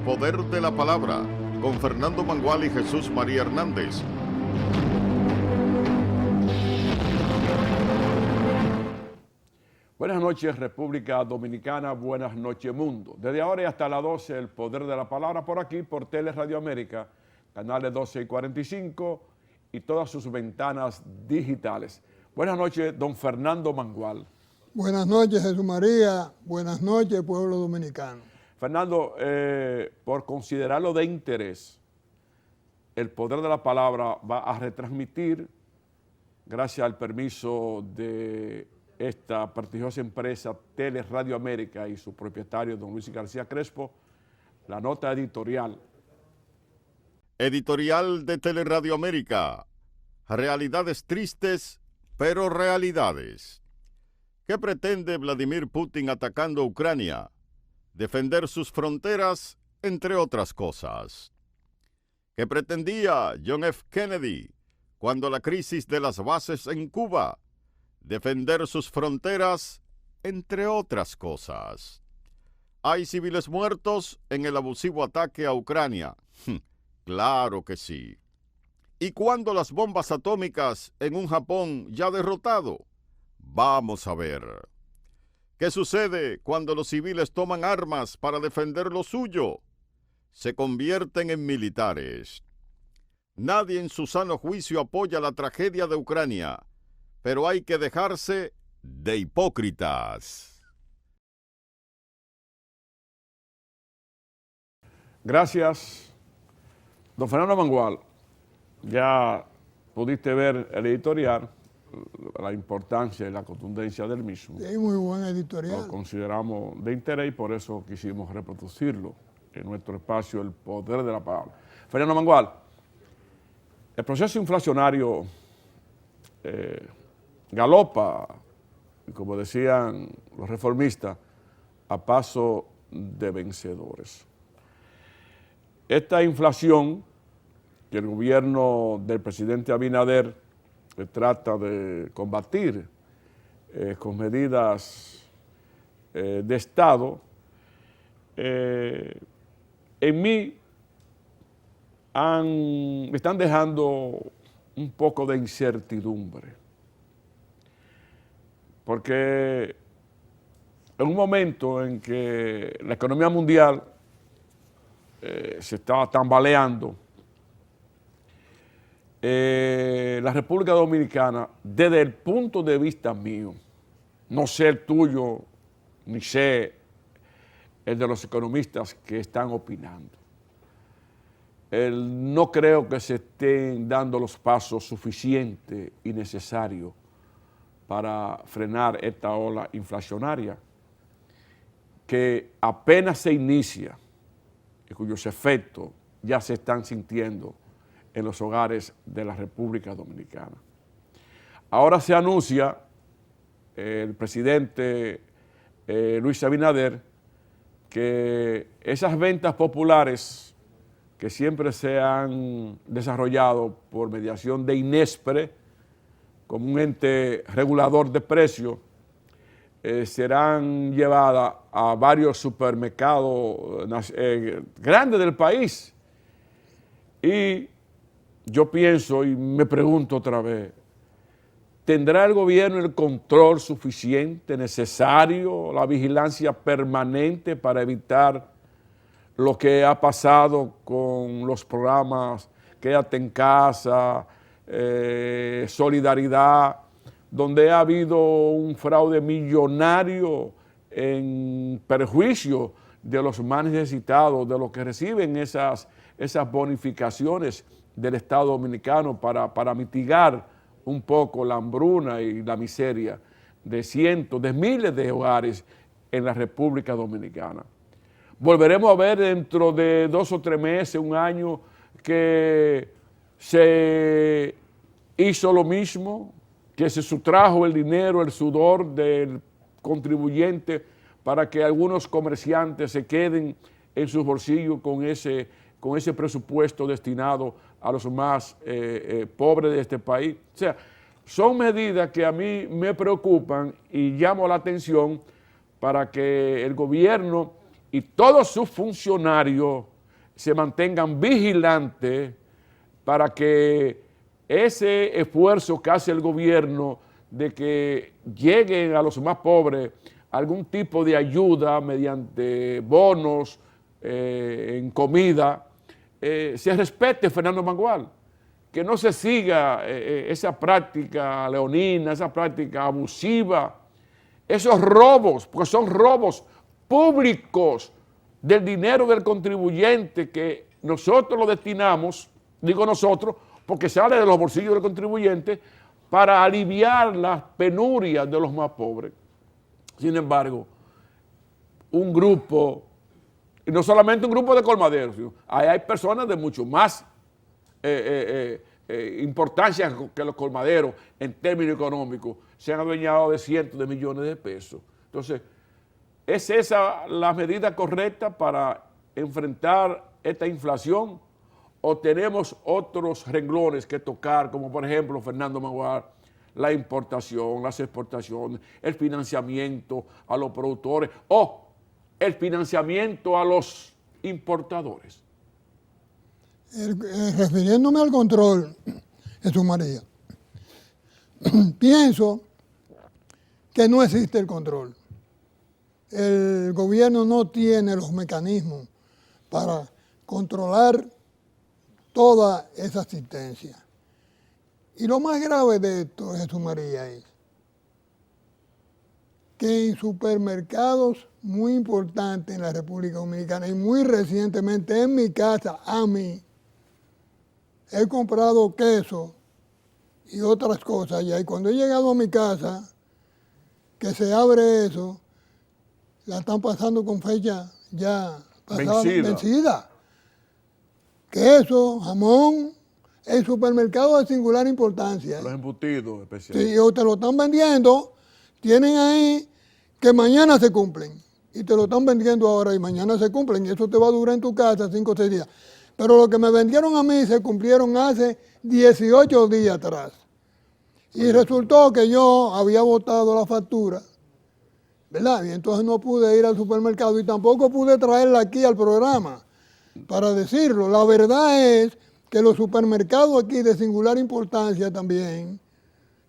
Poder de la Palabra, con Fernando Mangual y Jesús María Hernández. Buenas noches, República Dominicana, buenas noches, mundo. Desde ahora y hasta las 12, el Poder de la Palabra por aquí, por Tele Radio América, canales 12 y 45 y todas sus ventanas digitales. Buenas noches, don Fernando Mangual. Buenas noches, Jesús María. Buenas noches, pueblo dominicano. Fernando, por considerarlo de interés, el Poder de la Palabra va a retransmitir, gracias al permiso de esta prestigiosa empresa Tele Radio América y su propietario, don Luis García Crespo, la nota editorial. Editorial de Tele Radio América. Realidades tristes, pero realidades. ¿Qué pretende Vladimir Putin atacando Ucrania? Defender sus fronteras, entre otras cosas. ¿Qué pretendía John F. Kennedy cuando la crisis de las bases en Cuba? Defender sus fronteras, entre otras cosas. ¿Hay civiles muertos en el abusivo ataque a Ucrania? Claro que sí. ¿Y cuándo las bombas atómicas en un Japón ya derrotado? Vamos a ver. ¿Qué sucede cuando los civiles toman armas para defender lo suyo? Se convierten en militares. Nadie en su sano juicio apoya la tragedia de Ucrania, pero hay que dejarse de hipócritas. Gracias, don Fernando Mangual. Ya pudiste ver el editorial, la importancia y la contundencia del mismo. Sí, muy buen editorial. Lo consideramos de interés y por eso quisimos reproducirlo en nuestro espacio, El Poder de la Palabra. Fernando Mangual, el proceso inflacionario galopa, como decían los reformistas, a paso de vencedores. Esta inflación que el gobierno del presidente Abinader trata de combatir con medidas de Estado, en mí me están dejando un poco de incertidumbre. Porque en un momento en que la economía mundial se estaba tambaleando, la República Dominicana, desde el punto de vista mío, no sé el tuyo, ni sé el de los economistas que están opinando, no creo que se estén dando los pasos suficientes y necesarios para frenar esta ola inflacionaria que apenas se inicia y cuyos efectos ya se están sintiendo en los hogares de la República Dominicana. Ahora se anuncia el presidente Luis Abinader que esas ventas populares que siempre se han desarrollado por mediación de INESPRE, como un ente regulador de precios, serán llevadas a varios supermercados grandes del país. Y yo pienso y me pregunto otra vez, ¿tendrá el gobierno el control suficiente, necesario, la vigilancia permanente para evitar lo que ha pasado con los programas Quédate en Casa, Solidaridad, donde ha habido un fraude millonario en perjuicio de los más necesitados, de los que reciben esas bonificaciones del Estado Dominicano para mitigar un poco la hambruna y la miseria de cientos, de miles de hogares en la República Dominicana? Volveremos a ver dentro de 2 o 3 meses, un año, que se hizo lo mismo, que se sustrajo el dinero, el sudor del contribuyente para que algunos comerciantes se queden en sus bolsillos con ese presupuesto destinado a los más pobres de este país. O sea, son medidas que a mí me preocupan y llamo la atención para que el gobierno y todos sus funcionarios se mantengan vigilantes para que ese esfuerzo que hace el gobierno de que lleguen a los más pobres algún tipo de ayuda mediante bonos en comida, se respete, Fernando Mangual, que no se siga esa práctica leonina, esa práctica abusiva, esos robos, porque son robos públicos del dinero del contribuyente que nosotros lo destinamos, digo nosotros, porque sale de los bolsillos del contribuyente para aliviar las penurias de los más pobres. Sin embargo, un grupo, y no solamente un grupo de colmaderos, ahí hay personas de mucho más importancia que los colmaderos en términos económicos, se han adueñado de cientos de millones de pesos. Entonces, ¿es esa la medida correcta para enfrentar esta inflación? ¿O tenemos otros renglones que tocar, como por ejemplo, Fernando Mangual, la importación, las exportaciones, el financiamiento a los productores o el financiamiento a los importadores? Refiriéndome al control, Jesús María, pienso que no existe el control. El gobierno no tiene los mecanismos para controlar toda esa asistencia. Y lo más grave de esto, Jesús María, es que en supermercados muy importantes en la República Dominicana y muy recientemente en mi casa, a mí, he comprado queso y otras cosas allá. Y cuando he llegado a mi casa, que se abre eso, la están pasando con fecha ya pasada, vencida. Queso, jamón, el supermercado de singular importancia. Los embutidos especiales. Sí, o te lo están vendiendo, tienen ahí que mañana se cumplen. Y te lo están vendiendo ahora y mañana se cumplen. Y eso te va a durar en tu casa 5 o 6 días. Pero lo que me vendieron a mí se cumplieron hace 18 días atrás. Y resultó que yo había botado la factura, ¿verdad? Y entonces no pude ir al supermercado y tampoco pude traerla aquí al programa para decirlo. La verdad es que los supermercados aquí de singular importancia también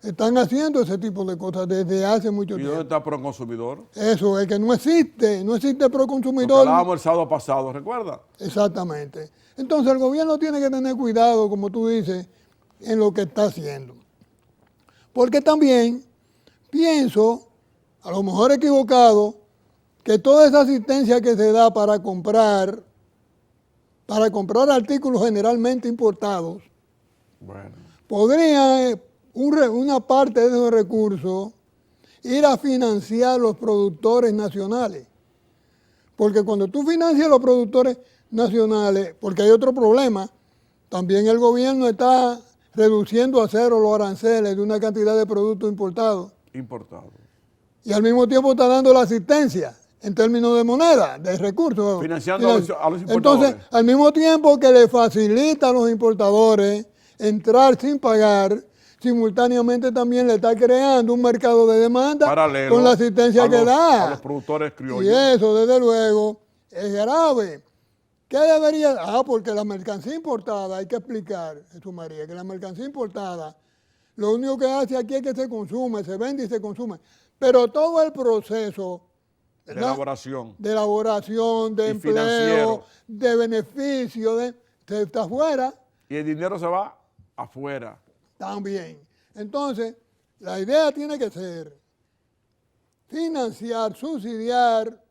están haciendo ese tipo de cosas desde hace mucho tiempo. ¿Y dónde está Proconsumidor? Eso, es que no existe Proconsumidor. Lo que hablábamos el sábado pasado, ¿recuerda? Exactamente. Entonces el gobierno tiene que tener cuidado, como tú dices, en lo que está haciendo. Porque también pienso, a lo mejor equivocado, que toda esa asistencia que se da para comprar artículos generalmente importados, podría una parte de esos recursos ir a financiar los productores nacionales. Porque cuando tú financias los productores nacionales, porque hay otro problema, también el gobierno está reduciendo a cero los aranceles de una cantidad de productos importados. Y al mismo tiempo está dando la asistencia en términos de moneda, de recursos. Financiando a los importadores. Entonces, al mismo tiempo que le facilita a los importadores entrar sin pagar, simultáneamente también le está creando un mercado de demanda paralelo con la asistencia que da a los productores criollos. Y eso, desde luego, es grave. ¿Qué debería? Porque la mercancía importada, hay que explicar, Jesús María, que la mercancía importada, lo único que hace aquí es que se consume, se vende y se consume. Pero todo el proceso de elaboración, de empleo, financiero, de beneficio, está afuera. Y el dinero se va afuera. También. Entonces, la idea tiene que ser financiar, subsidiar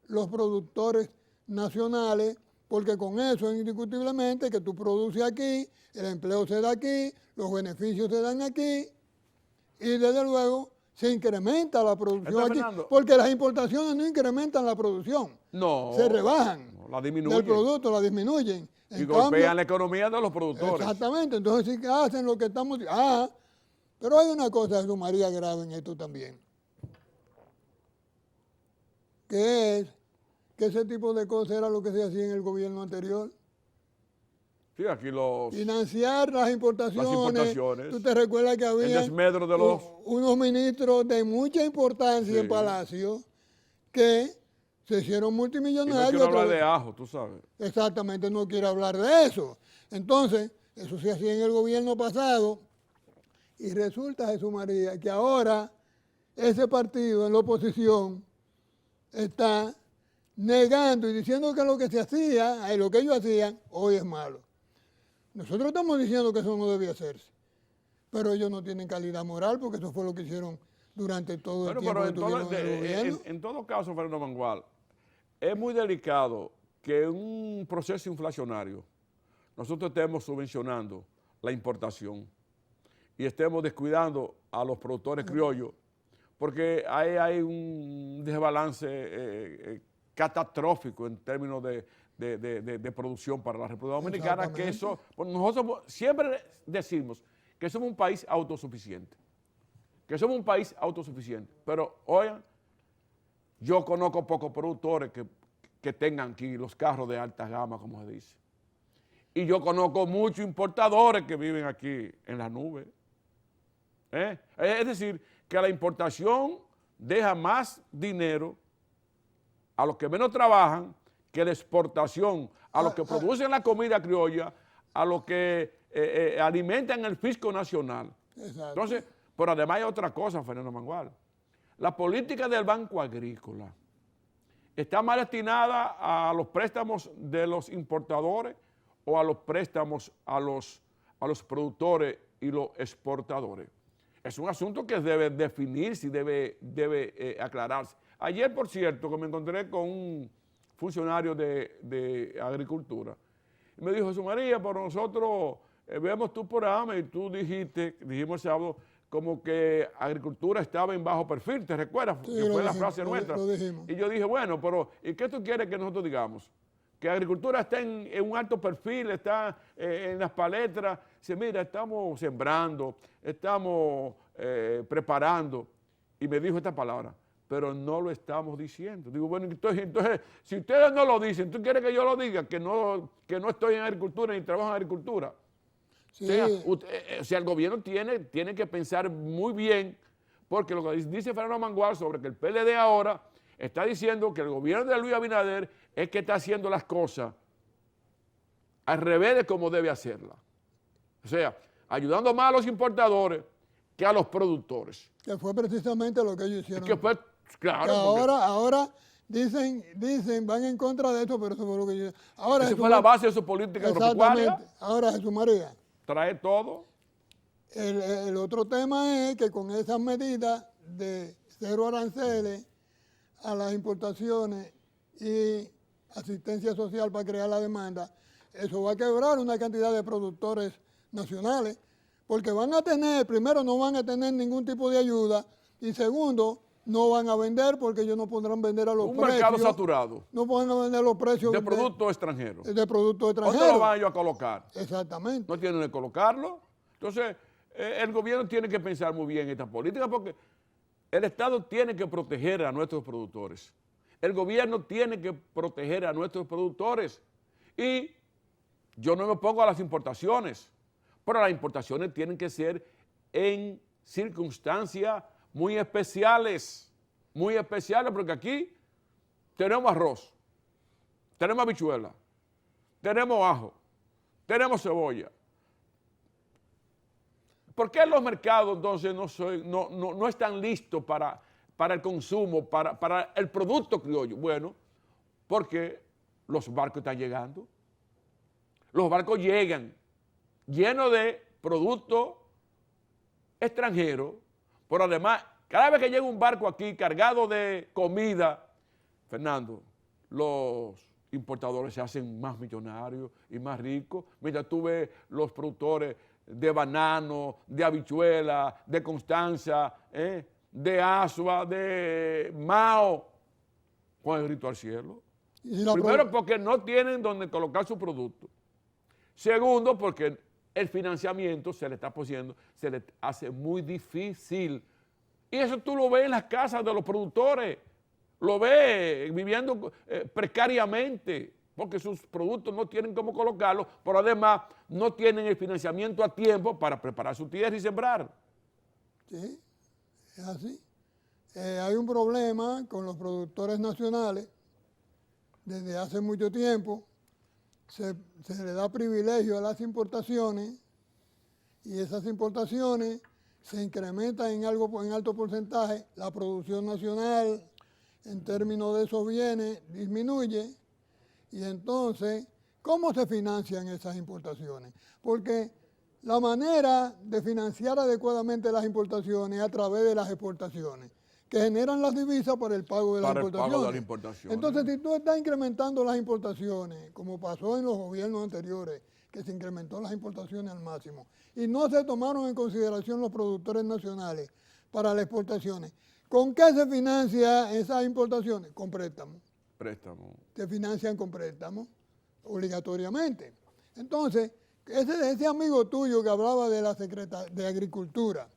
los productores nacionales, porque con eso indiscutiblemente que tú produces aquí, el empleo se da aquí, los beneficios se dan aquí y desde luego se incrementa la producción aquí, porque las importaciones no incrementan la producción, se rebajan, la disminuyen. Del producto, la disminuyen. Y golpean la economía de los productores. Exactamente, entonces sí que hacen lo que estamos diciendo. Pero hay una cosa, Jesús María, grave en esto también, que es que ese tipo de cosas era lo que se hacía en el gobierno anterior. Sí, aquí financiar las importaciones. Tú te recuerdas que había unos ministros de mucha importancia en Palacio que se hicieron Y no multimillonarios. quiero hablar otra de vez. ajo, tú sabes. Exactamente, no quiere hablar de eso. Entonces, eso se hacía en el gobierno pasado y resulta, Jesús María, que ahora ese partido en la oposición está negando y diciendo que lo que se hacía, lo que ellos hacían, hoy es malo. Nosotros estamos diciendo que eso no debía hacerse, pero ellos no tienen calidad moral porque eso fue lo que hicieron durante todo el Bueno, tiempo pero que tuvieron en el gobierno. en todo caso, Fernando Mangual, es muy delicado que en un proceso inflacionario nosotros estemos subvencionando la importación y estemos descuidando a los productores criollos, porque ahí hay un desbalance catastrófico en términos de producción para la República Dominicana, que eso, pues nosotros siempre decimos que somos un país autosuficiente, pero oigan, yo conozco pocos productores que tengan aquí los carros de alta gama, como se dice, y yo conozco muchos importadores que viven aquí en la nube. Es decir, que la importación deja más dinero a los que menos trabajan que la exportación, a los que producen la comida criolla, a los que alimentan el fisco nacional. Exacto. Entonces, pero además hay otra cosa, Fernando Mangual. La política del Banco Agrícola está más destinada a los préstamos de los importadores o a los préstamos a los productores y los exportadores. Es un asunto que debe definirse y debe aclararse. Ayer, por cierto, que me encontré con un funcionario de agricultura y me dijo, Jesús María, pero nosotros vemos tu programa y tú dijimos el sábado, como que agricultura estaba en bajo perfil, ¿te recuerdas? Sí, que fue la frase nuestra. Lo dijimos. Y yo dije, bueno, pero ¿y qué tú quieres que nosotros digamos? Que agricultura está en un alto perfil, está en las paletras. Dice, mira, estamos sembrando, estamos preparando. Y me dijo esta palabra, pero no lo estamos diciendo. Digo, bueno, entonces si ustedes no lo dicen, ¿tú quieres que yo lo diga? Que no estoy en agricultura ni trabajo en agricultura. Sí. O sea, el gobierno tiene que pensar muy bien, porque lo que dice Fernando Mangual sobre que el PLD ahora está diciendo que el gobierno de Luis Abinader es que está haciendo las cosas al revés de como debe hacerlas. O sea, ayudando más a los importadores que a los productores. Que fue precisamente lo que ellos hicieron. Que fue, claro. Que ahora dicen, van en contra de esto, pero eso fue lo que ellos... Ahora Esa fue la base de su política agropecuaria. Exactamente. Ahora, Jesús María, trae todo. el otro tema es que con esas medidas de cero aranceles a las importaciones y asistencia social para crear la demanda, eso va a quebrar una cantidad de productores nacionales, porque primero no van a tener ningún tipo de ayuda, y segundo, no van a vender porque ellos no podrán vender a los precios. Un mercado saturado. No podrán vender los precios de productos extranjeros. De productos extranjeros. ¿Dónde lo van ellos a colocar? Exactamente. No tienen que colocarlo. Entonces, el gobierno tiene que pensar muy bien esta política porque el Estado tiene que proteger a nuestros productores. El gobierno tiene que proteger a nuestros productores. Y yo no me opongo a las importaciones, pero las importaciones tienen que ser en circunstancias muy especiales, porque aquí tenemos arroz, tenemos habichuela, tenemos ajo, tenemos cebolla. ¿Por qué los mercados entonces no están listos para el consumo, para el producto criollo? Bueno, porque los barcos están llegando. Los barcos llegan llenos de productos extranjeros, pero además, cada vez que llega un barco aquí cargado de comida, Fernando, los importadores se hacen más millonarios y más ricos. Mira, tú ves los productores de banano, de habichuela, de Constanza, de Asua, de Mao, con el grito al cielo. Primero, porque no tienen donde colocar su producto. Segundo, porque el financiamiento se le está poniendo, se le hace muy difícil. Y eso tú lo ves en las casas de los productores, lo ves viviendo precariamente, porque sus productos no tienen cómo colocarlos, pero además no tienen el financiamiento a tiempo para preparar su tierra y sembrar. Sí, es así. Hay un problema con los productores nacionales desde hace mucho tiempo se le da privilegio a las importaciones y esas importaciones se incrementan en alto porcentaje, la producción nacional en términos de esos bienes disminuye y entonces, ¿cómo se financian esas importaciones? Porque la manera de financiar adecuadamente las importaciones es a través de las exportaciones, que generan las divisas para el pago de las importaciones. Entonces, si tú estás incrementando las importaciones, como pasó en los gobiernos anteriores, que se incrementó las importaciones al máximo, y no se tomaron en consideración los productores nacionales para las exportaciones, ¿con qué se financian esas importaciones? Con préstamos. Préstamo. Se financian con préstamos, obligatoriamente. Entonces, ese amigo tuyo que hablaba de la Secretaría de Agricultura,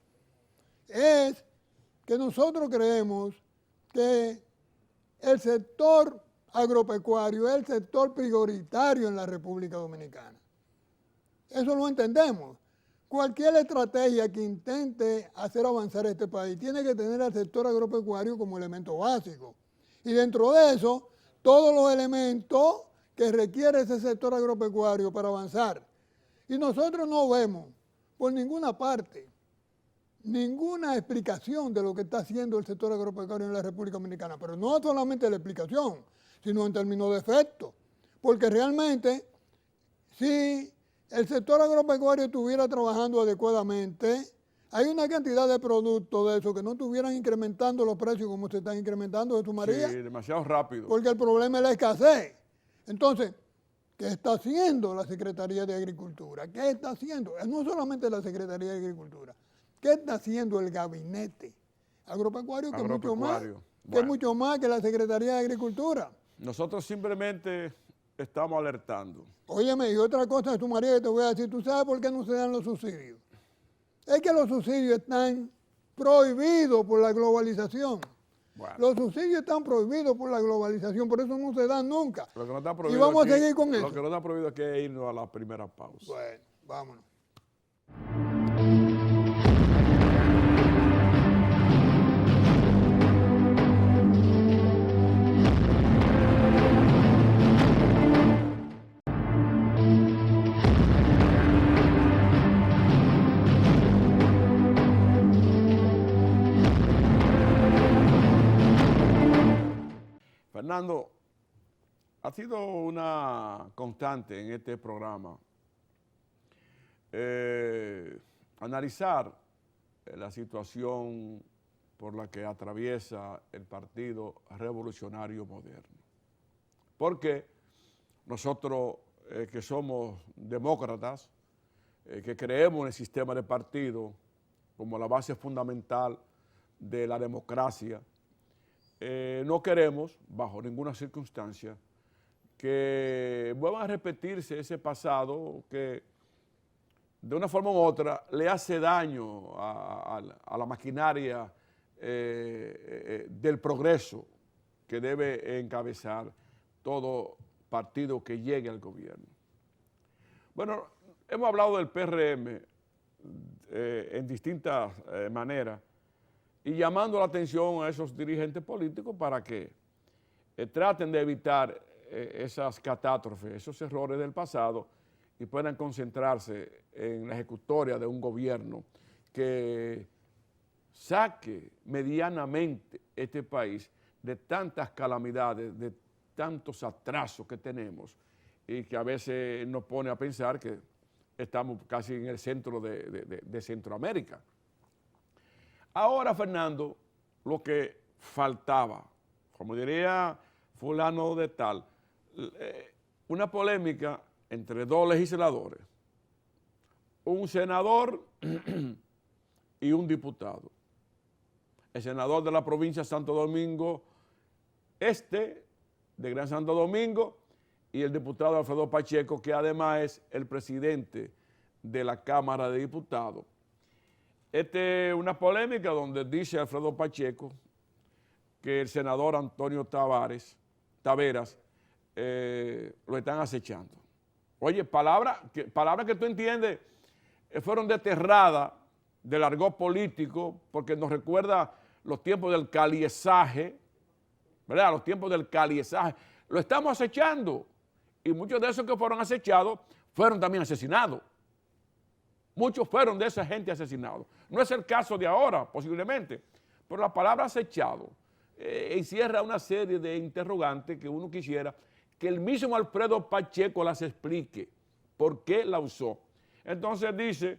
es que nosotros creemos que el sector agropecuario es el sector prioritario en la República Dominicana. Eso lo entendemos. Cualquier estrategia que intente hacer avanzar este país tiene que tener al sector agropecuario como elemento básico. Y dentro de eso, todos los elementos que requiere ese sector agropecuario para avanzar. Y nosotros no vemos por ninguna parte ninguna explicación de lo que está haciendo el sector agropecuario en la República Dominicana, pero no solamente la explicación, sino en términos de efecto, porque realmente si el sector agropecuario estuviera trabajando adecuadamente, hay una cantidad de productos de eso que no estuvieran incrementando los precios como se están incrementando, Jesús María. Sí, demasiado rápido. Porque el problema es la escasez. Entonces, ¿qué está haciendo la Secretaría de Agricultura? ¿Qué está haciendo? No solamente la Secretaría de Agricultura. ¿Qué está haciendo el gabinete agropecuario? Que es mucho más que la Secretaría de Agricultura. Nosotros simplemente estamos alertando. Óyeme, y otra cosa, Jesús María, que te voy a decir, ¿tú sabes por qué no se dan los subsidios? Es que los subsidios están prohibidos por la globalización. Bueno. Los subsidios están prohibidos por la globalización, por eso no se dan nunca. Lo que no está prohibido y vamos aquí, a seguir con eso. Lo que no está prohibido es que irnos a la primera pausa. Bueno, vámonos. Fernando, ha sido una constante en este programa analizar la situación por la que atraviesa el Partido Revolucionario Moderno. Porque nosotros que somos demócratas, que creemos en el sistema de partido como la base fundamental de la democracia, no queremos, bajo ninguna circunstancia, que vuelvan a repetirse ese pasado que de una forma u otra le hace daño a la maquinaria del progreso que debe encabezar todo partido que llegue al gobierno. Bueno, hemos hablado del PRM en distintas maneras, y llamando la atención a esos dirigentes políticos para que traten de evitar esas catástrofes, esos errores del pasado y puedan concentrarse en la ejecutoria de un gobierno que saque medianamente este país de tantas calamidades, de tantos atrasos que tenemos y que a veces nos pone a pensar que estamos casi en el centro de Centroamérica. Ahora, Fernando, lo que faltaba, como diría fulano de tal, una polémica entre dos legisladores, un senador y un diputado. El senador de la provincia de Santo Domingo Este, de Gran Santo Domingo, y el diputado Alfredo Pacheco, que además es el presidente de la Cámara de Diputados. Es una polémica donde dice Alfredo Pacheco que el senador Antonio Taveras lo están acechando. Oye, palabras que tú entiendes fueron desterradas del argot político porque nos recuerda los tiempos del caliesaje, ¿verdad? Los tiempos del caliesaje, lo estamos acechando. Y muchos de esos que fueron acechados fueron también asesinados. Muchos fueron de esa gente asesinados. No es el caso de ahora, posiblemente, pero la palabra acechado encierra una serie de interrogantes que uno quisiera que el mismo Alfredo Pacheco las explique por qué la usó. Entonces dice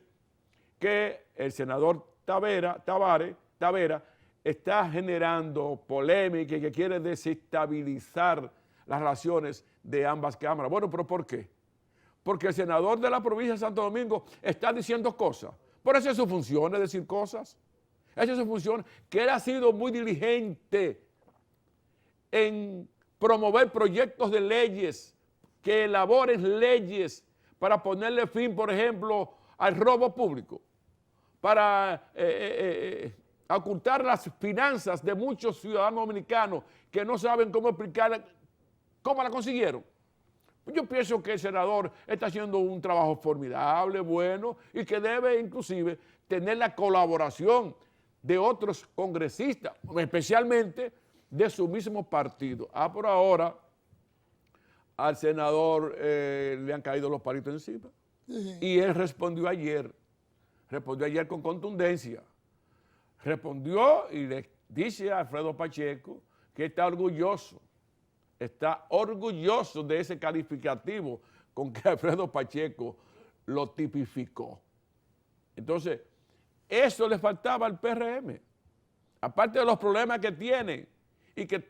que el senador Tavera está generando polémica y que quiere desestabilizar las relaciones de ambas cámaras. Bueno, pero ¿por qué? Porque el senador de la provincia de Santo Domingo está diciendo cosas. Por eso es su función, es decir cosas. Esa es su función, que él ha sido muy diligente en promover proyectos de leyes, que elaboren leyes para ponerle fin, por ejemplo, al robo público, para ocultar las finanzas de muchos ciudadanos dominicanos que no saben cómo explicar cómo la consiguieron. Yo pienso que el senador está haciendo un trabajo formidable, bueno, y que debe inclusive tener la colaboración de otros congresistas, especialmente de su mismo partido. Por ahora al senador le han caído los palitos encima. Sí. Y él respondió ayer con contundencia. Respondió y le dice a Alfredo Pacheco que está orgulloso de ese calificativo con que Alfredo Pacheco lo tipificó. Entonces, eso le faltaba al PRM, aparte de los problemas que tienen y que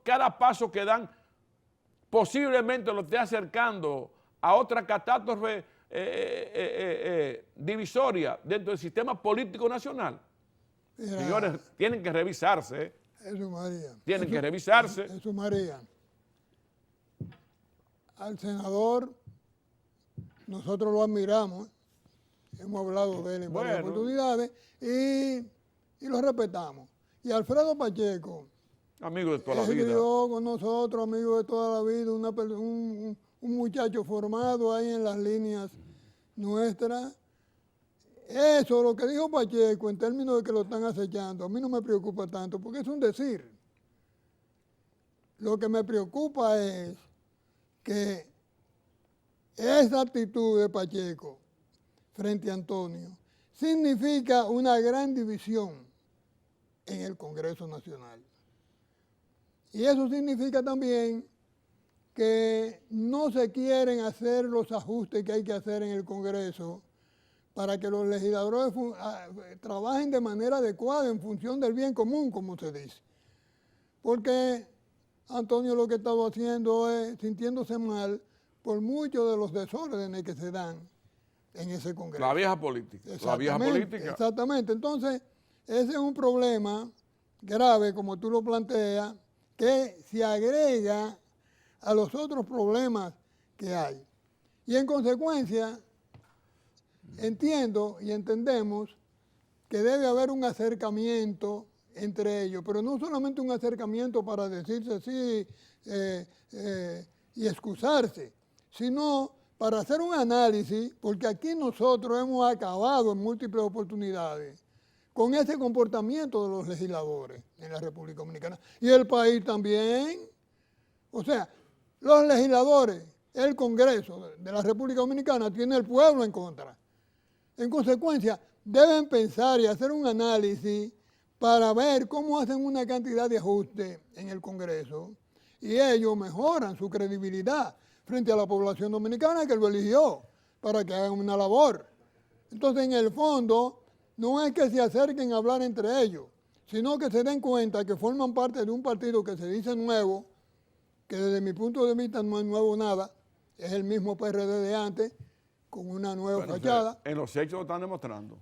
cada paso que dan posiblemente lo esté acercando a otra catástrofe divisoria dentro del sistema político nacional. Mira, señores, tienen que revisarse. Eso, María. Tienen que revisarse. Eso, María. Al senador, nosotros lo admiramos, hemos hablado de él en varias oportunidades y lo respetamos. Y Alfredo Pacheco, amigo de toda la vida, escribió con nosotros, amigo de toda la vida, un muchacho formado ahí en las líneas nuestras. Eso, lo que dijo Pacheco en términos de que lo están acechando, a mí no me preocupa tanto, porque es un decir. Lo que me preocupa es que esa actitud de Pacheco frente a Antonio significa una gran división en el Congreso Nacional. Y eso significa también que no se quieren hacer los ajustes que hay que hacer en el Congreso para que los legisladores trabajen de manera adecuada en función del bien común, como se dice. Porque Antonio lo que estaba haciendo es sintiéndose mal por muchos de los desórdenes que se dan en ese Congreso. La vieja política. La vieja política. Exactamente. Entonces, ese es un problema grave, como tú lo planteas, que se agrega a los otros problemas que hay. Y en consecuencia, entiendo y entendemos que debe haber un acercamiento entre ellos, pero no solamente un acercamiento para decirse sí y excusarse, sino para hacer un análisis, porque aquí nosotros hemos acabado en múltiples oportunidades con ese comportamiento de los legisladores en la República Dominicana. Y el país también. O sea, los legisladores, el Congreso de la República Dominicana tiene el pueblo en contra. En consecuencia, deben pensar y hacer un análisis para ver cómo hacen una cantidad de ajustes en el Congreso y ellos mejoran su credibilidad frente a la población dominicana que lo eligió para que hagan una labor. Entonces, en el fondo, no es que se acerquen a hablar entre ellos, sino que se den cuenta que forman parte de un partido que se dice nuevo, que desde mi punto de vista no es nuevo nada, es el mismo PRD de antes, con una nueva fachada. En los hechos lo están demostrando.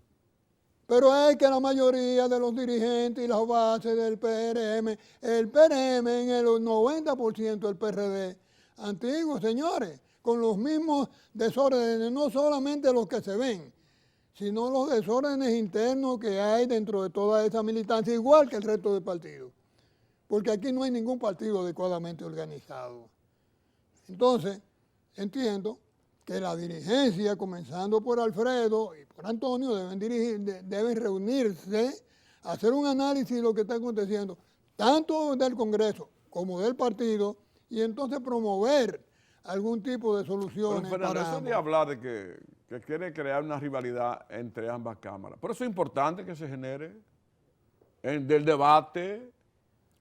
Pero es que la mayoría de los dirigentes y las bases del PRM, el PRM en el 90% del PRD, antiguo, señores, con los mismos desórdenes, no solamente los que se ven, sino los desórdenes internos que hay dentro de toda esa militancia, igual que el resto del partido. Porque aquí no hay ningún partido adecuadamente organizado. Entonces, entiendo que la dirigencia, comenzando por Alfredo y por Antonio, deben reunirse, hacer un análisis de lo que está aconteciendo, tanto del Congreso como del partido, y entonces promover algún tipo de Pero soluciones Fernando, para eso ambos. de hablar de que quiere crear una rivalidad entre ambas cámaras. Por eso es importante que se genere del debate.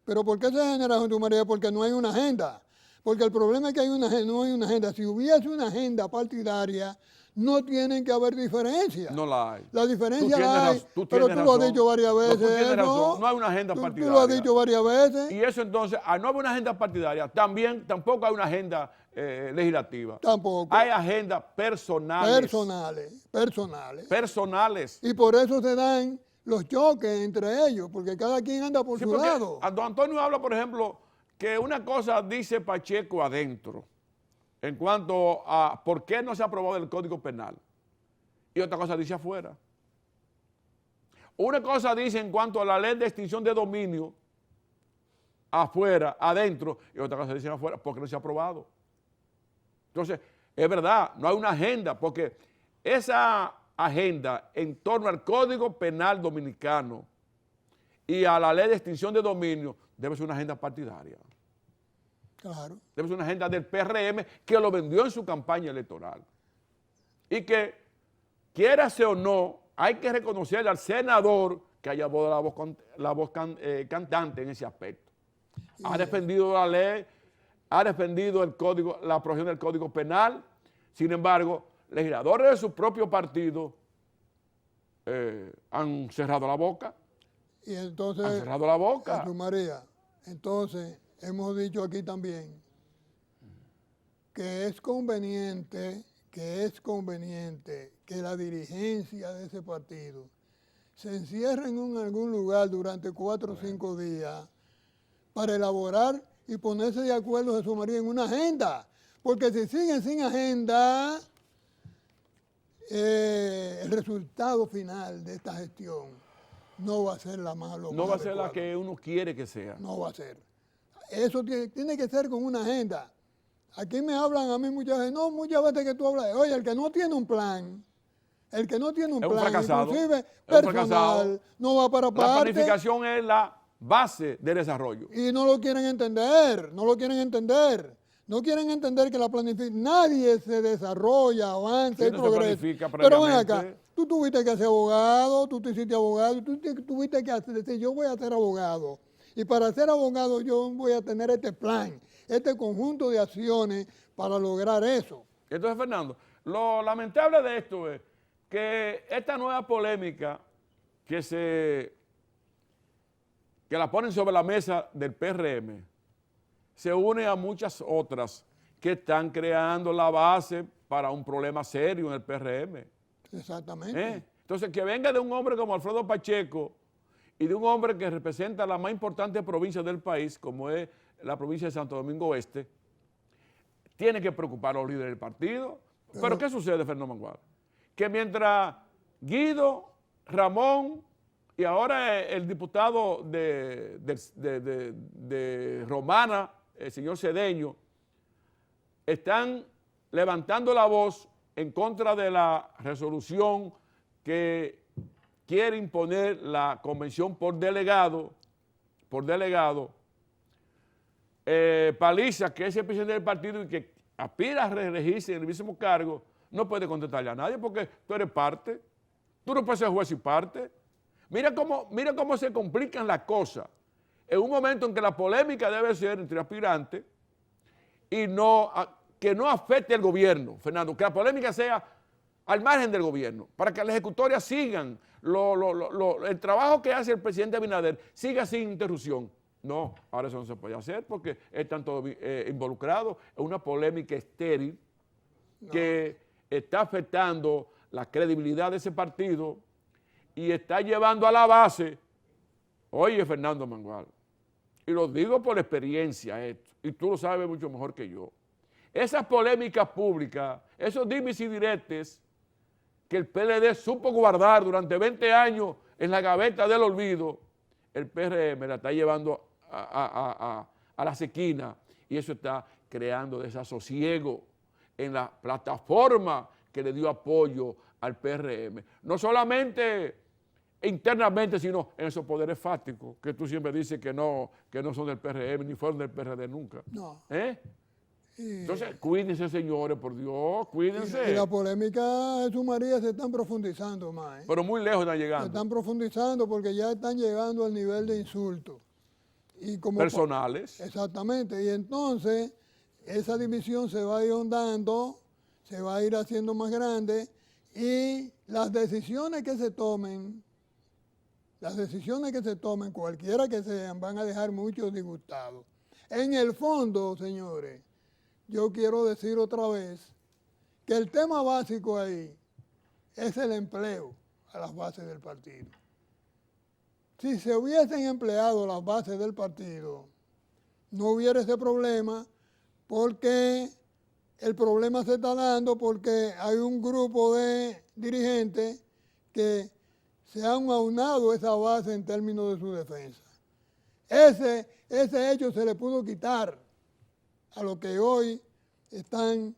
Pero ¿por qué se genera, Jesús María? Porque no hay una agenda. Porque el problema es que no hay una agenda. Si hubiese una agenda partidaria, no tienen que haber diferencias. No la hay. La diferencia Tú la hay, tienes tú pero tienes tú lo has razón. dicho varias No, veces. tú tienes eso. razón. No hay una agenda Tú partidaria. lo has dicho varias veces. Y eso entonces, al no haber una agenda partidaria, tampoco hay una agenda legislativa. Tampoco. Hay agendas personales. Personales. Y por eso se dan los choques entre ellos, porque cada quien anda por Sí, su porque lado. Don Antonio habla, por ejemplo, que una cosa dice Pacheco adentro, en cuanto a por qué no se ha aprobado el Código Penal, y otra cosa dice afuera. Una cosa dice en cuanto a la ley de extinción de dominio, afuera, adentro, y otra cosa dice afuera, porque no se ha aprobado. Entonces, es verdad, no hay una agenda, porque esa agenda en torno al Código Penal Dominicano y a la ley de extinción de dominio debe ser una agenda partidaria. Claro. Debe ser una agenda del PRM que lo vendió en su campaña electoral. Y que, quiérase o no, hay que reconocerle al senador que haya la voz cantante en ese aspecto. Ha defendido la ley, ha defendido la aprobación del Código Penal. Sin embargo, legisladores de su propio partido han cerrado la boca. Y entonces, Han cerrado la boca. Jesús María, entonces hemos dicho aquí también que es conveniente que la dirigencia de ese partido se encierre en algún lugar durante 4 o 5 días para elaborar y ponerse de acuerdo, Jesús María, en una agenda. Porque si siguen sin agenda, el resultado final de esta gestión no va a ser la más No va a ser la que uno quiere que sea. No va a ser. Eso tiene que ser con una agenda. Aquí me hablan a mí muchas veces, no, muchas veces que tú hablas, oye, el que no tiene un plan, Es un plan, fracasado. inclusive Es un fracasado. personal, no va para La parte. planificación es la base del desarrollo. Y no lo quieren entender, no quieren entender que la planificación, nadie se desarrolla, avanza Sí, y no se progresa. planifica Pero ven acá, previamente. tú tuviste que ser abogado, tú te hiciste abogado, tú tuviste que decir, yo voy a ser abogado. Y para ser abogado yo voy a tener este plan, este conjunto de acciones para lograr eso. Entonces, Fernando, lo lamentable de esto es que esta nueva polémica que la ponen sobre la mesa del PRM se une a muchas otras que están creando la base para un problema serio en el PRM. Exactamente. Entonces, que venga de un hombre como Alfredo Pacheco y de un hombre que representa la más importante provincia del país, como es la provincia de Santo Domingo Este, tiene que preocupar a los líderes del partido. Pero ¿qué sucede, Fernando Mangual? Que mientras Guido, Ramón y ahora el diputado de Romana, el señor Cedeño, están levantando la voz en contra de la resolución que quiere imponer la convención por delegado, Paliza, que es el presidente del partido y que aspira a reelegirse en el mismo cargo, no puede contestarle a nadie porque tú eres parte, tú no puedes ser juez y parte. Mira cómo se complican las cosas en un momento en que la polémica debe ser entre aspirantes y que no afecte al gobierno, Fernando, que la polémica sea al margen del gobierno, para que las ejecutorias sigan, el trabajo que hace el presidente Abinader siga sin interrupción. No, ahora eso no se puede hacer porque están todos involucrados en una polémica estéril que está afectando la credibilidad de ese partido y está llevando a la base, oye Fernando Mangual, y lo digo por experiencia esto, y tú lo sabes mucho mejor que yo, esas polémicas públicas, esos dimes y diretes que el PLD supo guardar durante 20 años en la gaveta del olvido, el PRM la está llevando a las esquinas y eso está creando desasosiego en la plataforma que le dio apoyo al PRM. No solamente internamente, sino en esos poderes fácticos, que tú siempre dices que no son del PRM, ni fueron del PRD nunca. No. Entonces, cuídense, señores, por Dios, cuídense. Y la polémica de Jesús María se están profundizando más. Pero muy lejos están Se llegando. están profundizando porque ya están llegando al nivel de insulto. Y como Personales. Exactamente. Y entonces, esa división se va a ir ahondando, se va a ir haciendo más grande y las decisiones que se tomen, cualquiera que sean, van a dejar muchos disgustados. En el fondo, señores, yo quiero decir otra vez que el tema básico ahí es el empleo a las bases del partido. Si se hubiesen empleado las bases del partido, no hubiera ese problema, porque el problema se está dando porque hay un grupo de dirigentes que se han aunado a esa base en términos de su defensa. Ese hecho se le pudo quitar a los que hoy están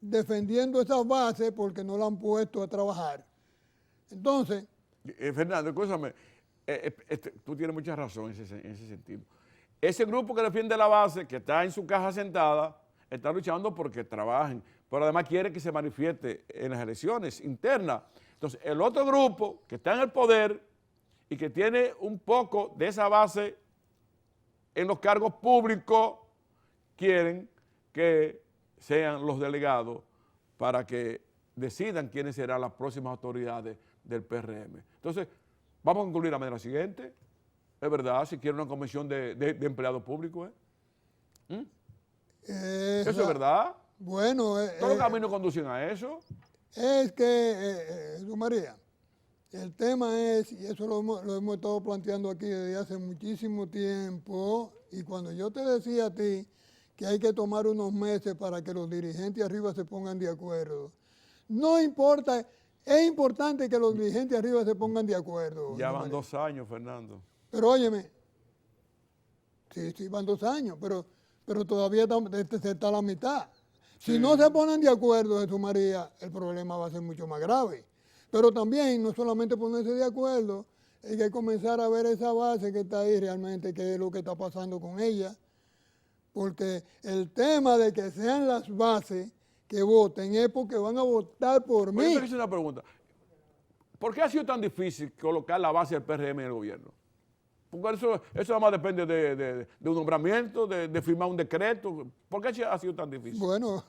defendiendo esas bases porque no la han puesto a trabajar. Entonces... Fernando, escúchame, tú tienes mucha razón en ese sentido. Ese grupo que defiende la base, que está en su caja sentada, está luchando porque trabajen, pero además quiere que se manifieste en las elecciones internas. Entonces, el otro grupo que está en el poder y que tiene un poco de esa base en los cargos públicos, quieren que sean los delegados para que decidan quiénes serán las próximas autoridades del PRM. Entonces, vamos a concluir de la manera siguiente. Es verdad, si quieren una comisión de empleados públicos, ¿eso es verdad? Bueno, todos los caminos conducen a eso. Es que, Jesús María, el tema es, y eso lo hemos estado planteando aquí desde hace muchísimo tiempo, y cuando yo te decía a ti que hay que tomar unos meses para que los dirigentes arriba se pongan de acuerdo, no importa, es importante que los dirigentes arriba se pongan de acuerdo. Ya van 2 años, Fernando. Pero óyeme, sí, van 2 años, pero todavía se está a la mitad. Si no se ponen de acuerdo, Jesús María, el problema va a ser mucho más grave. Pero también, no solamente ponerse de acuerdo, hay que comenzar a ver esa base que está ahí realmente, qué es lo que está pasando con ella. Porque el tema de que sean las bases que voten es porque van a votar por mí. Yo te hice una pregunta. ¿Por qué ha sido tan difícil colocar la base del PRM en el gobierno? Porque eso nada más depende de un nombramiento, de firmar un decreto. ¿Por qué ha sido tan difícil? Bueno,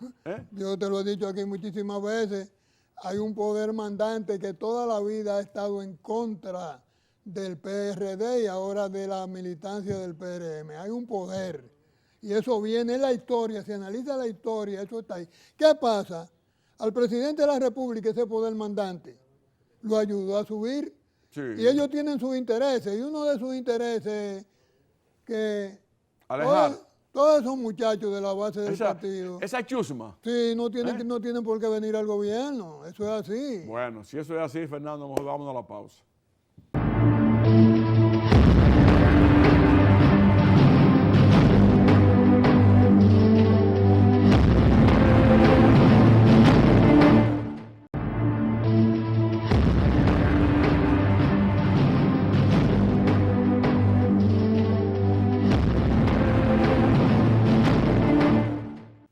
yo te lo he dicho aquí muchísimas veces. Hay un poder mandante que toda la vida ha estado en contra del PRD y ahora de la militancia del PRM. Hay un poder. Y eso viene en la historia. Si analiza la historia, eso está ahí. ¿Qué pasa? Al presidente de la República, ese poder mandante, lo ayudó a subir. Sí. Y ellos tienen sus intereses, y uno de sus intereses que alejar todos esos muchachos de la base del partido. Esa chusma. Sí, no tienen por qué venir al gobierno, eso es así. Bueno, si eso es así, Fernando, mejor vámonos a la pausa.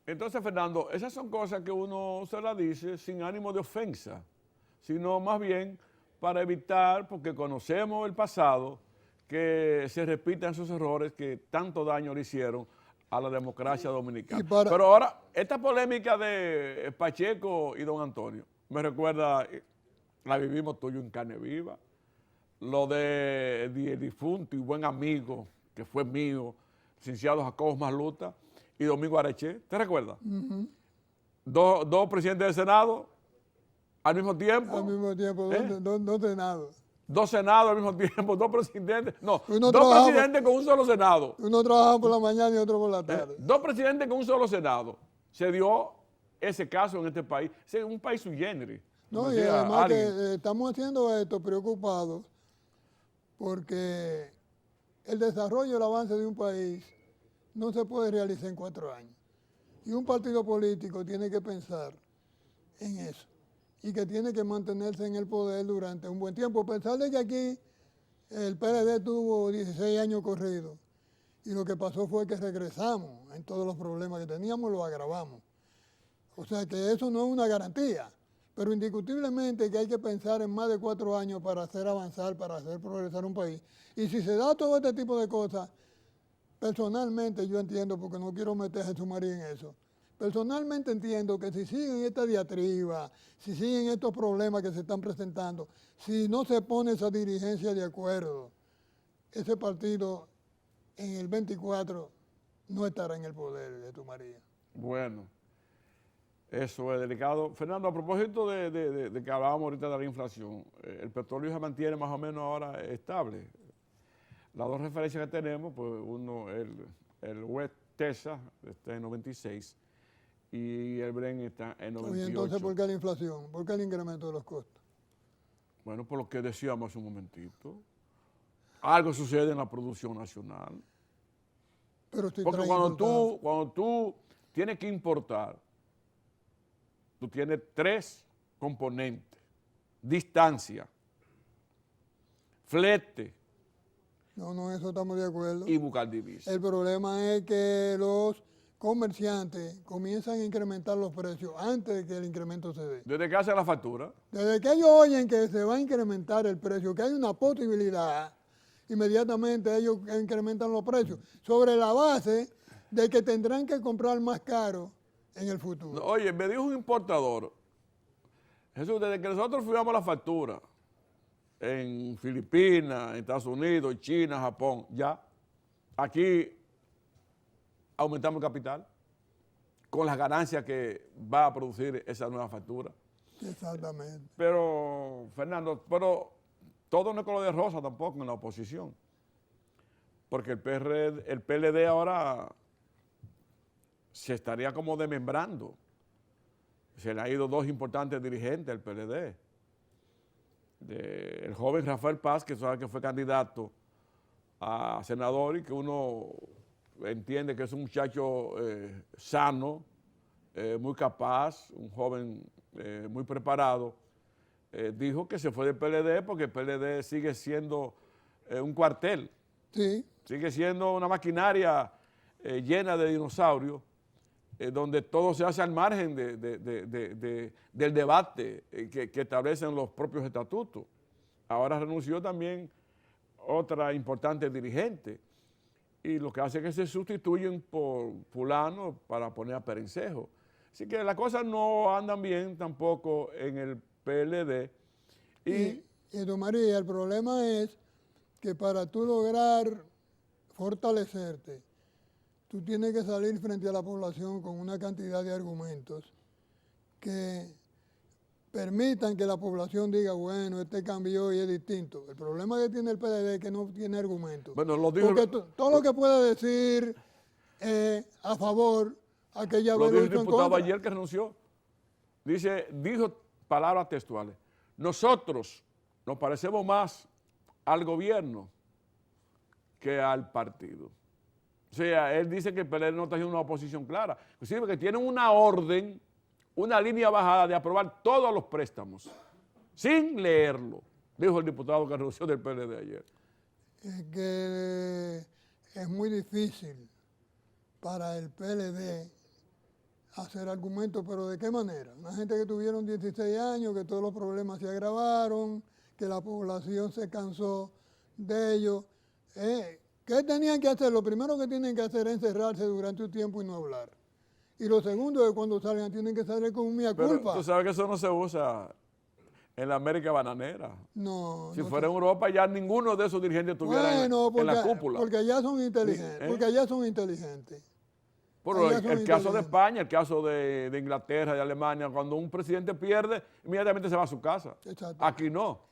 Entonces, Fernando, esas son cosas que uno se las dice sin ánimo de ofensa, sino más bien para evitar, porque conocemos el pasado, que se repitan esos errores que tanto daño le hicieron a la democracia dominicana. Pero ahora, esta polémica de Pacheco y don Antonio, me recuerda, la vivimos tú y yo en carne viva, lo de difunto y buen amigo, que fue mío, licenciado Jacobo Masluta, y Domingo Areche, ¿te recuerdas? Dos presidentes del Senado al mismo tiempo. Al mismo tiempo, dos senados. 2 senados al mismo tiempo, 2 presidentes. No, Uno 2 presidentes con un solo senado. Uno trabajaba por la mañana y otro por la tarde. 2 presidentes con un solo senado. Se dio ese caso en este país. Es un país sui generis. No, y además que estamos haciendo esto preocupados porque el desarrollo, el avance de un país no se puede realizar en 4 años. Y un partido político tiene que pensar en eso. y que tiene que mantenerse en el poder durante un buen tiempo. A pesar de que aquí el PLD tuvo 16 años corridos y lo que pasó fue que regresamos en todos los problemas que teníamos, los agravamos. O sea que eso no es una garantía, pero indiscutiblemente que hay que pensar en más de 4 años para hacer avanzar, para hacer progresar un país. Y si se da todo este tipo de cosas, personalmente yo entiendo, porque no quiero meter a Jesús María en eso, personalmente entiendo que si siguen esta diatriba, si siguen estos problemas que se están presentando, si no se pone esa dirigencia de acuerdo, ese partido en el 24 no estará en el poder, Jesús María. Bueno, eso es delicado. Fernando, a propósito de que hablábamos ahorita de la inflación, el petróleo se mantiene más o menos ahora estable. Las dos referencias que tenemos, pues uno, el West Texas está en 96 y el Brent está en 98. Oye, entonces, ¿por qué la inflación? ¿Por qué el incremento de los costos? Bueno, por lo que decíamos hace un momentito. Algo sucede en la producción nacional. Pero si Porque trae cuando tú tienes que importar, tú tienes 3 componentes: distancia, flete No, eso estamos de acuerdo. y buscar divisas. El problema es que los comerciantes comienzan a incrementar los precios antes de que el incremento se dé. Desde que hacen la factura, Desde que ellos oyen que se va a incrementar el precio, que hay una posibilidad, inmediatamente ellos incrementan los precios, sobre la base de que tendrán que comprar más caro en el futuro. oye, me dijo un importador, Jesús, desde que nosotros firmamos la factura en Filipinas, en Estados Unidos, China, Japón, ya, aquí aumentamos el capital con las ganancias que va a producir esa nueva factura. Exactamente. Pero, Fernando, todo no es color de rosa tampoco en la oposición. Porque el PLD ahora se estaría como desmembrando. Se le han ido 2 importantes dirigentes del PLD. El joven Rafael Paz, que sabe que fue candidato a senador y que uno entiende que es un muchacho sano, muy capaz, un joven muy preparado, dijo que se fue del PLD porque el PLD sigue siendo un cuartel, Sí, sigue siendo una maquinaria llena de dinosaurios, donde todo se hace al margen del debate que establecen los propios estatutos. Ahora renunció también otra importante dirigente y lo que hace es que se sustituyen por fulano para poner a Perencejo. Así que las cosas no andan bien tampoco en el PLD. y don María, el problema es que para tú lograr fortalecerte, tú tienes que salir frente a la población con una cantidad de argumentos que permitan que la población diga, bueno, este cambió y es distinto. El problema que tiene el PLD es que no tiene argumentos. Bueno, lo dijo, Porque todo lo que puede decir a favor, aquella lo vez dijo lo el hizo en diputado contra. ayer que renunció. Dijo palabras textuales: nosotros nos parecemos más al gobierno que al partido. O sea, él dice que el PLD no está haciendo una oposición clara. Inclusive que tienen una orden, una línea bajada de aprobar todos los préstamos, sin leerlo, dijo el diputado que renunció del PLD ayer. Es que es muy difícil para el PLD hacer argumentos, pero ¿de qué manera? Una gente que tuvieron 16 años, que todos los problemas se agravaron, que la población se cansó de ellos. ¿Qué tenían que hacer? Lo primero que tienen que hacer es encerrarse durante un tiempo y no hablar. Y lo segundo es que cuando salgan tienen que salir con un mea Pero culpa. tú sabes que eso no se usa en la América bananera. No. Si no fuera en Europa ya ninguno de esos dirigentes estuviera en la cúpula. Porque allá son inteligentes. ¿Eh? Porque allá son inteligentes. Pero Allá son el caso de inteligentes. España, el caso de Inglaterra, de Alemania, cuando un presidente pierde, inmediatamente se va a su casa. Exacto. Aquí no.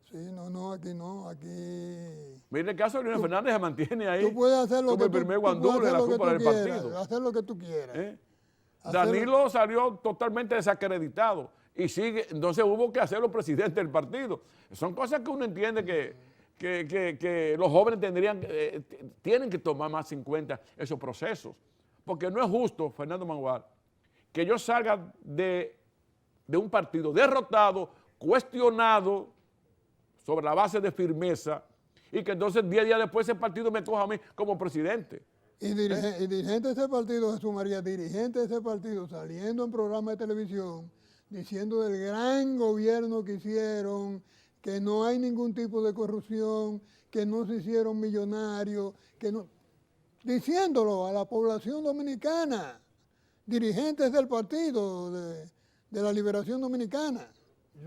Sí, no, aquí no, aquí... Mira el caso de Leonel Fernández, se mantiene ahí Tú puedes hacer lo como que el tú, primer tú puedes guandul en hacer la lo que cúpula tú del quieras, partido. hacer lo que tú quieras. ¿Eh? Hacer- Danilo salió totalmente desacreditado y sigue, entonces hubo que hacerlo presidente del partido. Son cosas que uno entiende que los jóvenes tienen que tomar más en cuenta esos procesos. Porque no es justo, Fernando Mangual, que yo salga de de un partido derrotado, cuestionado, sobre la base de firmeza, y que entonces 10 días después ese partido me coja a mí como presidente. Y dirigente de ese partido, Jesús María, dirigente de ese partido, saliendo en programas de televisión, diciendo del gran gobierno que hicieron, que no hay ningún tipo de corrupción, que no se hicieron millonarios, que no... Diciéndolo a la población dominicana, dirigentes del partido de la Liberación Dominicana.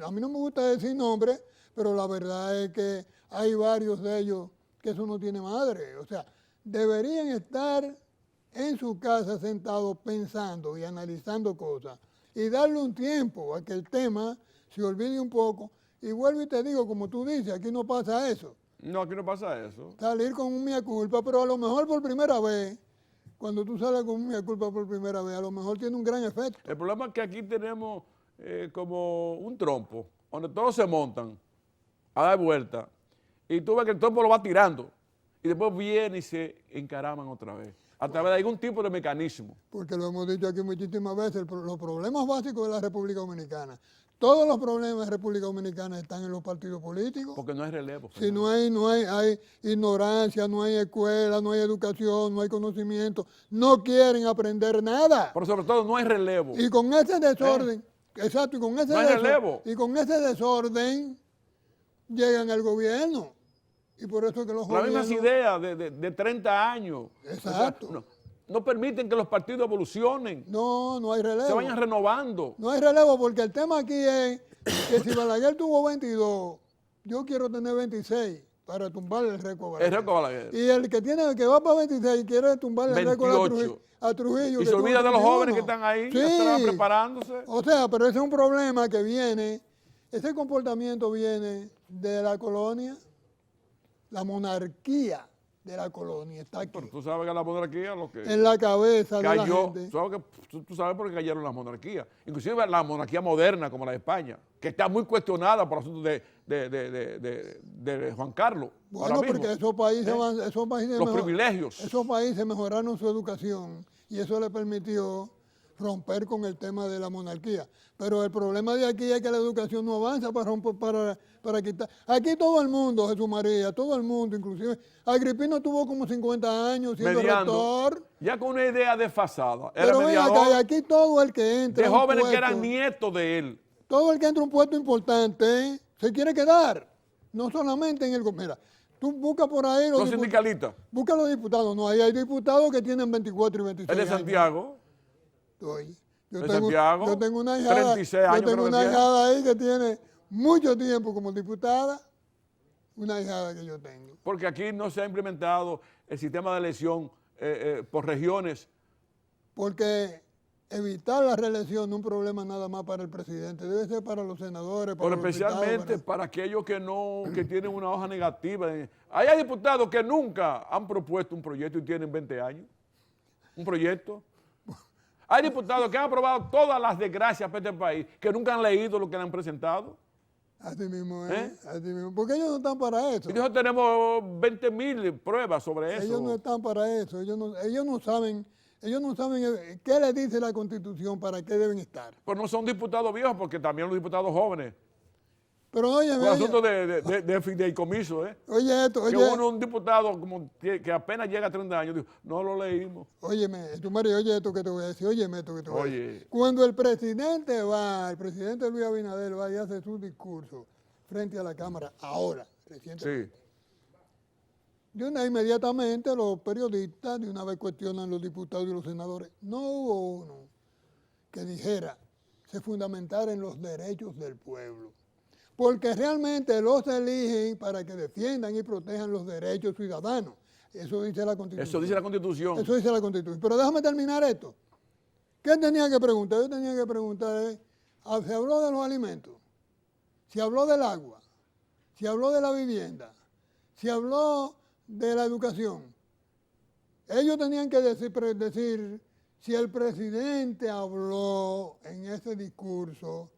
A mí no me gusta decir nombres, pero la verdad es que hay varios de ellos que eso no tiene madre. O sea, deberían estar en su casa sentados pensando y analizando cosas y darle un tiempo a que el tema se olvide un poco. Y vuelvo y te digo, como tú dices, aquí no pasa eso. No, aquí no pasa eso. Salir con un mea culpa, pero a lo mejor por primera vez, cuando tú sales con un mea culpa por primera vez, a lo mejor tiene un gran efecto. El problema es que aquí tenemos como un trompo, donde todos se montan a dar vuelta, y tú ves que el trompo lo va tirando, y después viene y se encaraman otra vez, a través de algún tipo de mecanismo. Porque lo hemos dicho aquí muchísimas veces, los problemas básicos de la República Dominicana, todos los problemas de República Dominicana están en los partidos políticos. Porque no hay relevo. Si no hay ignorancia, no hay escuela, no hay educación, no hay conocimiento, no quieren aprender nada. Pero sobre todo no hay relevo. Y con ese desorden, exacto, y con ese No hay relevo. y con ese desorden llegan al gobierno. Y por eso que los Las gobiernos... mismas ideas de 30 años. Exacto. O sea, no permiten que los partidos evolucionen, No hay relevo. se vayan renovando. No hay relevo porque el tema aquí es que si Balaguer tuvo 22, yo quiero tener 26 para tumbar el récord Balaguer. El récord Balaguer. Y el que va para 26 quiere tumbar el récord 28. a Trujillo. Y se olvida de los jóvenes que están ahí, Sí. que están preparándose. O sea, pero ese es un problema que viene, ese comportamiento viene de la colonia, la monarquía de la colonia está aquí. Pero tú sabes que la monarquía lo que En la cabeza de la cayó, gente. tú sabes por qué cayeron las monarquías, inclusive la monarquía moderna como la de España, que está muy cuestionada por asuntos de Juan Carlos. Bueno, ahora mismo. porque esos países Los privilegios. Esos países mejoraron su educación y eso le permitió romper con el tema de la monarquía. Pero el problema de aquí es que la educación no avanza para quitar. Aquí todo el mundo, Jesús María, todo el mundo, inclusive Agripino tuvo como 50 años siendo rector. Ya con una idea desfasada. Era Pero ven mediador acá, y aquí todo el que entra de a un jóvenes que puesto, eran nietos de él. todo el que entra a un puesto importante se quiere quedar. No solamente en el... Mira, tú buscas por ahí Los sindicalistas. Busca los diputados. No, ahí hay diputados que tienen 24 y 26 El de años. Santiago. Oye, De Santiago, yo tengo una hijada, 36 años yo tengo creo que una tiene. hijada ahí que tiene mucho tiempo como diputada, una hijada que yo tengo. Porque aquí no se ha implementado el sistema de elección por regiones. Porque evitar la reelección no es un problema nada más para el presidente, debe ser para los senadores, para Pero los especialmente diputados, para aquellos que tienen una hoja negativa. Hay diputados que nunca han propuesto un proyecto y tienen 20 años. Un proyecto. Hay diputados que han aprobado todas las desgracias para este país, que nunca han leído lo que le han presentado. Así mismo así mismo. Porque ellos no están para eso. Y nosotros tenemos 20,000 pruebas sobre eso. Ellos no están para eso. Ellos no saben qué le dice la Constitución para qué deben estar. Pero no son diputados viejos, porque también los diputados jóvenes. Pero oye, Por asunto de fideicomiso, oye esto, que oye. un diputado como que apenas llega a 30 años, dijo, no lo leímos. Óyeme, tu María, oye esto que te voy a decir, óyeme esto que te voy a Oye. decir. Cuando el presidente Luis Abinader va y hace su discurso frente a la Cámara, ahora, recientemente, Sí. Inmediatamente los periodistas de una vez cuestionan los diputados y los senadores. No hubo uno que dijera, se fundamentara en los derechos del pueblo. Porque realmente los eligen para que defiendan y protejan los derechos ciudadanos. Eso dice la Constitución. Eso dice la Constitución. Eso dice la Constitución. Pero déjame terminar esto. ¿Qué tenía que preguntar? Yo tenía que preguntar, ¿se habló de los alimentos? ¿Se habló del agua? ¿Se habló de la vivienda? ¿Se habló de la educación? Ellos tenían que decir si el presidente habló en ese discurso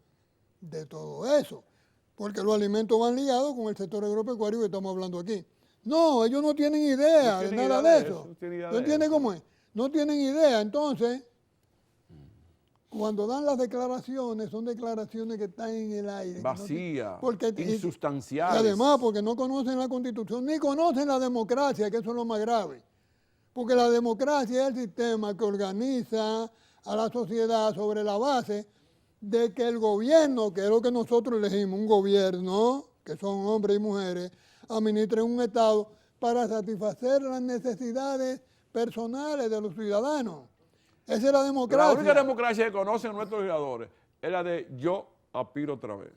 de todo eso. Porque los alimentos van ligados con el sector agropecuario que estamos hablando aquí. No, ellos no tienen idea de nada de eso. ¿No entiendes cómo es? No tienen idea. Entonces, cuando dan las declaraciones, son declaraciones que están en el aire. Vacías, porque, insustanciales. Y además, porque no conocen la Constitución, ni conocen la democracia, que eso es lo más grave. Porque la democracia es el sistema que organiza a la sociedad sobre la base de que el gobierno, que es lo que nosotros elegimos, un gobierno, que son hombres y mujeres, administren un Estado para satisfacer las necesidades personales de los ciudadanos. Esa es la democracia. La única democracia que conocen nuestros legisladores es la de yo aspiro otra vez.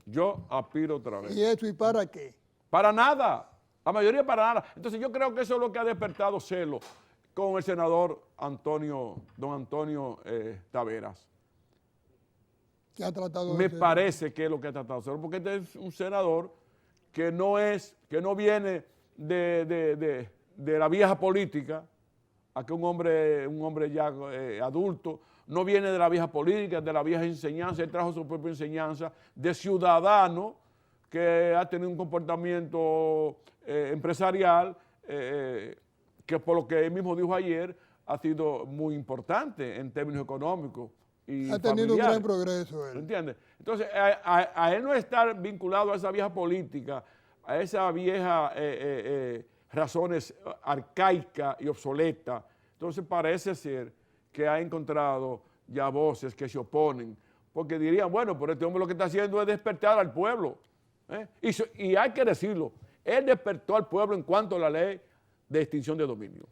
Yo aspiro otra vez. ¿Y eso y para qué? Para nada. La mayoría para nada. Entonces yo creo que eso es lo que ha despertado celo con el senador don Antonio Taveras. ¿Qué ha tratado Me de hacer? parece que es lo que ha tratado de hacer, porque este es un senador que no viene de la vieja política, a que un hombre ya adulto, no viene de la vieja política, de la vieja enseñanza, él trajo su propia enseñanza de ciudadano que ha tenido un comportamiento empresarial que por lo que él mismo dijo ayer ha sido muy importante en términos económicos y Ha tenido un familiares. gran progreso él. ¿Entiendes? Entonces, a él no estar vinculado a esa vieja política, a esa vieja razones arcaicas y obsoletas, entonces parece ser que ha encontrado ya voces que se oponen, porque dirían, bueno, pero este hombre lo que está haciendo es despertar al pueblo. Y hay que decirlo, él despertó al pueblo en cuanto a la ley de extinción de dominio.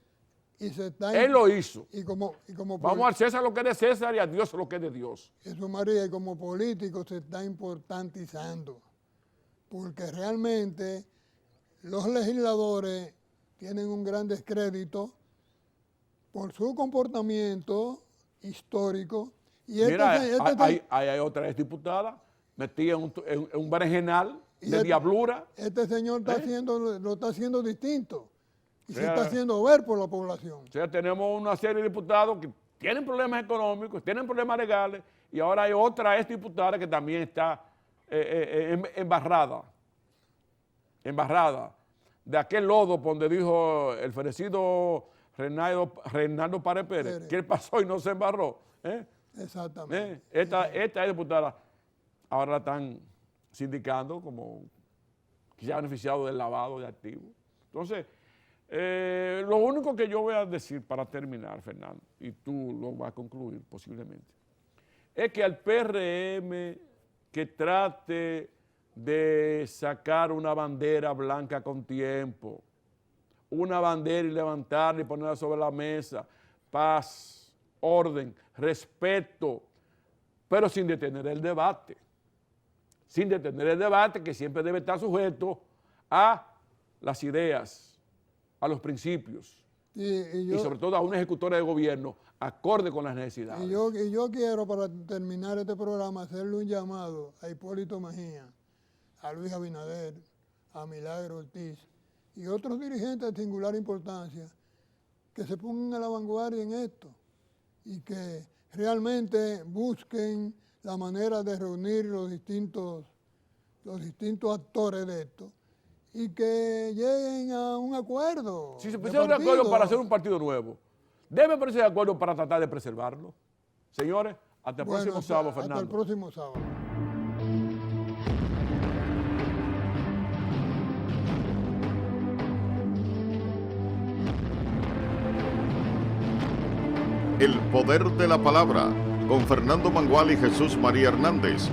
Y se está Él lo hizo. Y como Vamos al César lo que es de César y a Dios lo que es de Dios. Eso, María, y como político se está importantizando, porque realmente los legisladores tienen un gran descrédito por su comportamiento histórico. Y Mira, hay otra exdiputada metida en un berenjenal de diablura. Este señor lo está haciendo distinto y se sea, está haciendo ver por la población. O sea, tenemos una serie de diputados que tienen problemas económicos, tienen problemas legales, y ahora hay otra exdiputada que también está embarrada de aquel lodo donde dijo el fenecido Reinaldo Párez Pérez, que él pasó y no se embarró. Exactamente. Esta diputada ahora la están sindicando como que se ha beneficiado del lavado de activos. Entonces, lo único que yo voy a decir para terminar, Fernando, y tú lo vas a concluir posiblemente, es que al PRM que trate de sacar una bandera blanca con tiempo, una bandera y levantarla y ponerla sobre la mesa, paz, orden, respeto, pero sin detener el debate. Sin detener el debate que siempre debe estar sujeto a las ideas, a los principios y sobre todo a una ejecutora de gobierno acorde con las necesidades. Y yo quiero, para terminar este programa, hacerle un llamado a Hipólito Mejía, a Luis Abinader, a Milagro Ortiz y otros dirigentes de singular importancia que se pongan a la vanguardia en esto y que realmente busquen la manera de reunir los distintos actores de esto y que lleguen a un acuerdo. Si se pusieron de acuerdo para hacer un partido nuevo, deben ponerse de acuerdo para tratar de preservarlo. Señores, hasta el próximo sábado, Fernando. Hasta el próximo sábado. El poder de la palabra, con Fernando Mangual y Jesús María Hernández,